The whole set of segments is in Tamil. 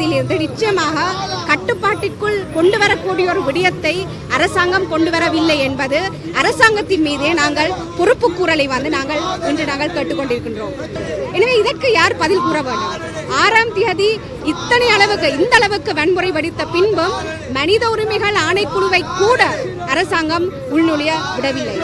தேதியிலிருந்து நிச்சயமாக கட்டுப்பாட்டிற்குள் கொண்டு வரக்கூடிய ஒரு விடயத்தை அரசாங்கம் கொண்டு வரவில்லை என்பது அரசாங்கத்தின் மீதே நாங்கள் பொறுப்பு கூறலை நாங்கள் கேட்டுக்கொண்டிருக்கின்றோம். எனவே இதற்கு யார் பதில் கூற வேண்டும்? 6ஆம் தேதி இந்த அளவுக்கு வன்முறை வெடித்த பின்பும் மனித உரிமைகள் ஆணைக்குழுவை கூட அரசாங்கம் உள்நுழைய விடவில்லை.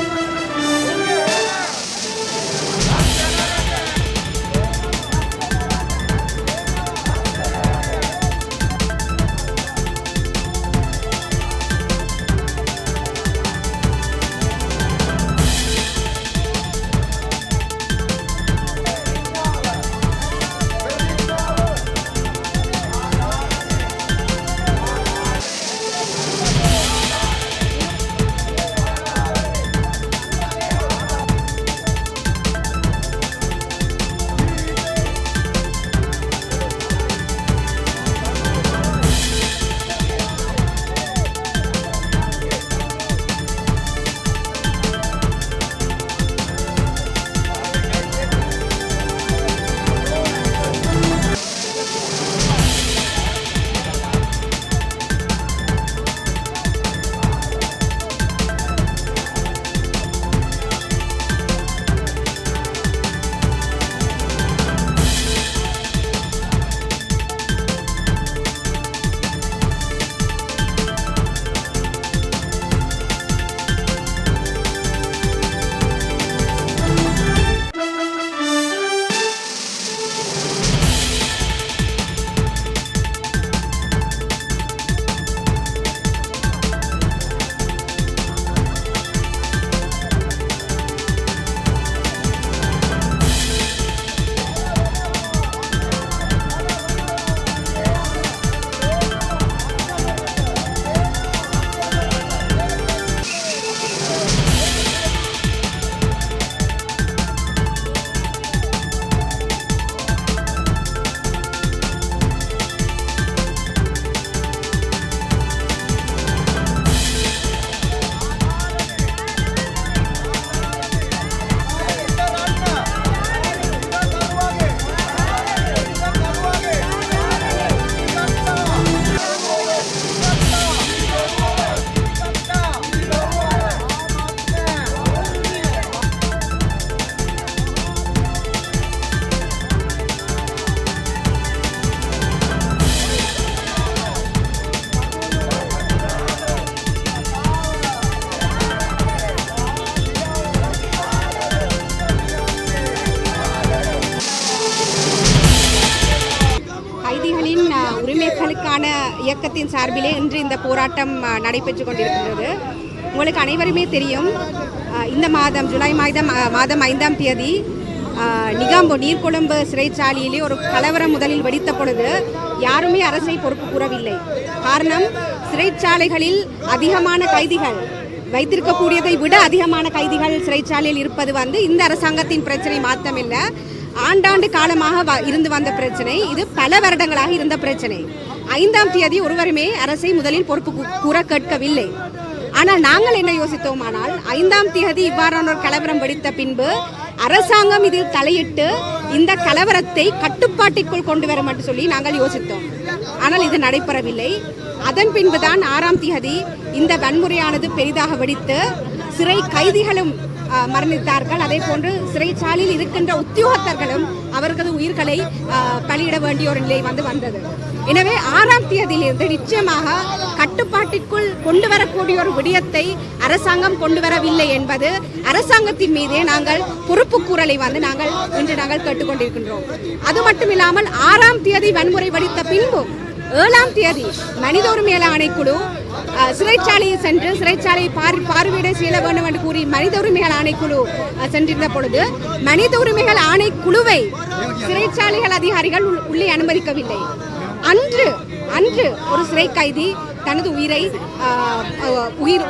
உரிமைகளுக்கான இயக்கத்தின் சார்பிலே இன்று இந்த போராட்டம் நடைபெற்றுக் கொண்டிருக்கின்றது. உங்களுக்கு அனைவருமே தெரியும், இந்த மாதம் ஜூலை மாதம் 5ஆம் தேதி நிகாம்போ நீர்கொழும்பு சிறைச்சாலையிலே ஒரு கலவரம் முதலில் வெடித்த பொழுது யாருமே அரசை பொறுப்பு கூறவில்லை. காரணம், சிறைச்சாலைகளில் அதிகமான கைதிகள் வைத்திருக்கக்கூடியதை விட அதிகமான கைதிகள் சிறைச்சாலையில் இருப்பது இந்த அரசாங்கத்தின் பிரச்சனை மாத்திரமில்லை, ஆண்டாண்டு காலமாக இருந்து வந்த பிரச்சனை. இது பல வருடங்களாக இருந்த பிரச்சனை. 5ஆம் தேதி ஒருவருமே அரசை முதலில் பொறுப்பு கூற கேட்கவில்லை. ஆனால் நாங்கள் என்ன யோசித்தோமானால், 5ஆம் தேதி இவ்வாறான ஒரு கலவரம் வெடித்த பின்பு அரசாங்கம் இதில் தலையிட்டு இந்த கலவரத்தை கட்டுப்பாட்டிற்குள் கொண்டு வரும் என்று சொல்லி நாங்கள் யோசித்தோம். ஆனால் இது நடைபெறவில்லை. அதன் பின்புதான் 6ஆம் தேதி இந்த வன்முறையானது பெரிதாக வெடித்து சிறை கைதிகளும் மரணித்தார்கள். அதே போன்று சிறைச்சாலையில் இருக்கின்ற உத்தியோகத்தர்களும் அவர்களது உயிர்களை பலியிட வேண்டிய ஒரு நிலை வந்தது. எனவே 6ஆம் தேதியிலிருந்து நிச்சயமாக கட்டுப்பாட்டிற்குள் கொண்டு வரக்கூடிய ஒரு விடயத்தை அரசாங்கம் கொண்டு வரவில்லை என்பது அரசாங்கத்தின் மீதே நாங்கள் பொறுப்பு கூறலை நாங்கள் கேட்டுக்கொண்டிருக்கின்றோம். அது மட்டுமில்லாமல் 6ஆம் தேதி வன்முறை வெடித்த பின்பு 7ஆம் தேதி மனித உரிமைகள் ஆணைக்குழு சிறைச்சாலையை சென்று சிறைச்சாலையை பார்வையிட செய்ய வேண்டும் என்று கூறி மனித உரிமைகள் ஆணைக்குழு சென்றிருந்த பொழுது மனித உரிமைகள் ஆணைக்குழுவை சிறைச்சாலைகள் அதிகாரிகள் உள்ளே அனுமதிக்கவில்லை. அன்று ஒரு சிறை கைதி தனது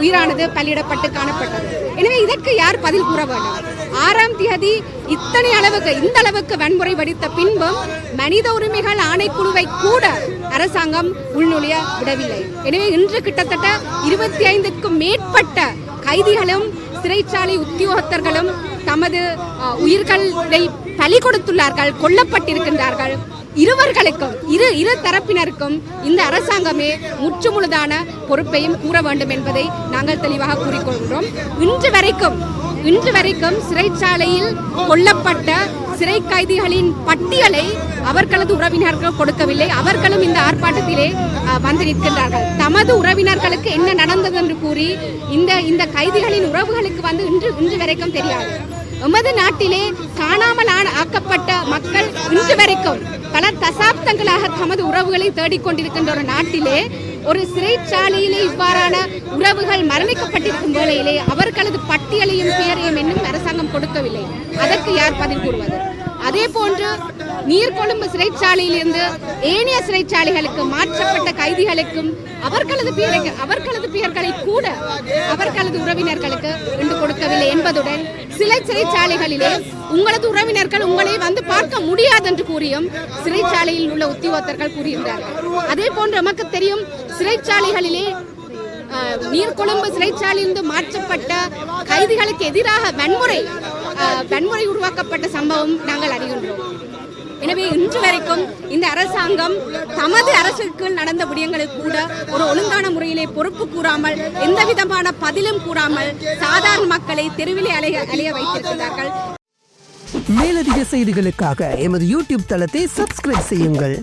உயிரானது பலியிடப்பட்டு காணப்பட்டது. எனவே இதற்கு யார் பதில் கூற வேண்டும்? 6ஆம் தேதி இந்த அளவுக்கு வன்முறை வெடித்த பின்பும் மனித உரிமைகள் ஆணைக்குழுவை கூட அரசாங்கம் உள்நுழைய விடவில்லை. எனவே இன்று கிட்டத்தட்ட 25க்கும் மேற்பட்ட கைதிகளும் சிறைச்சாலை உத்தியோகத்தர்களும் தமது உயிர்களை பலி கொடுத்துள்ளார்கள், கொல்லப்பட்டிருக்கின்றார்கள். இருவர்களுக்கும் இரு தரப்பினருக்கும் இந்த அரசாங்கமே முற்றுமுழுதான பொறுப்பையும் கூற வேண்டும் என்பதை நாங்கள் தெளிவாக கூறிக்கொள்கிறோம். இன்று வரைக்கும் சிறைச்சாலையில் கொல்லப்பட்ட சிறை கைதிகளின் பட்டியலை அவர்களது உறவினர்கள் கொடுக்கவில்லை. அவர்களும் இந்த ஆர்ப்பாட்டத்திலே வந்து நிற்கின்றார்கள். தமது உறவினர்களுக்கு என்ன நடந்தது என்று கூறி இந்த கைதிகளின் உறவுகளுக்கு வந்து இன்று வரைக்கும் தெரியாது. எமது நாட்டிலே காணாமல் ஆக்கப்பட்ட மக்கள் இன்று வரைக்கும் பல தசாப்தங்களாக தமது உறவுகளை தேடிக்கொண்டிருக்கின்ற ஒரு நாட்டிலே ஒரு சிறைச்சாலையிலே இவ்வாறான உறவுகள் மரணிக்கப்பட்டிருக்கும் வேளையிலே அவர்களது பட்டியலையும் பெயரையும் இன்னும் அரசாங்கம் கொடுக்கவில்லை. அதற்கு யார் பதில் கூறுவது? அதே போன்று நீர்கொழும்பு சிறைச்சாலையிலிருந்து ஏனைய சிறைச்சாலைகளுக்கு மாற்றப்பட்ட கைதிகளுக்கும் அவர்களது பெயர்களை கூட அவர்களது உறவினர்களுக்கு இன்று கொடுக்கவில்லை என்பதுடன் சில சிறைச்சாலைகளிலே உங்களது உறவினர்கள் உங்களை வந்து பார்க்க முடியாது என்று கூறியும் சிறைச்சாலையில் உள்ள உத்தியோகத்தர்கள் கூறுகின்றார்கள். அதே போன்று நமக்கு தெரியும், சிறைச்சாலைகளிலே நீர்கொழும்பு சிறைச்சாலையிலிருந்து மாற்றப்பட்ட கைதிகளுக்கு எதிராக வன்முறை உருவாக்கப்பட்ட சம்பவம் நாங்கள் அறிகின்றோம். எனவே இன்று வரைக்கும் இந்த அரசாங்கம் தமது அரசுக்கு நடந்த விடயங்களுக்கு கூட ஒரு ஒழுங்கான முறையிலே பொறுப்பு கூறாமல், எந்த விதமான பதிலும் கூறாமல் சாதாரண மக்களை தெருவிலே அலைய வைத்திருக்கிறார்கள். மேலதிக செய்திகளுக்காக எமது யூடியூப் தளத்தை சப்ஸ்கிரைப் செய்யுங்கள்.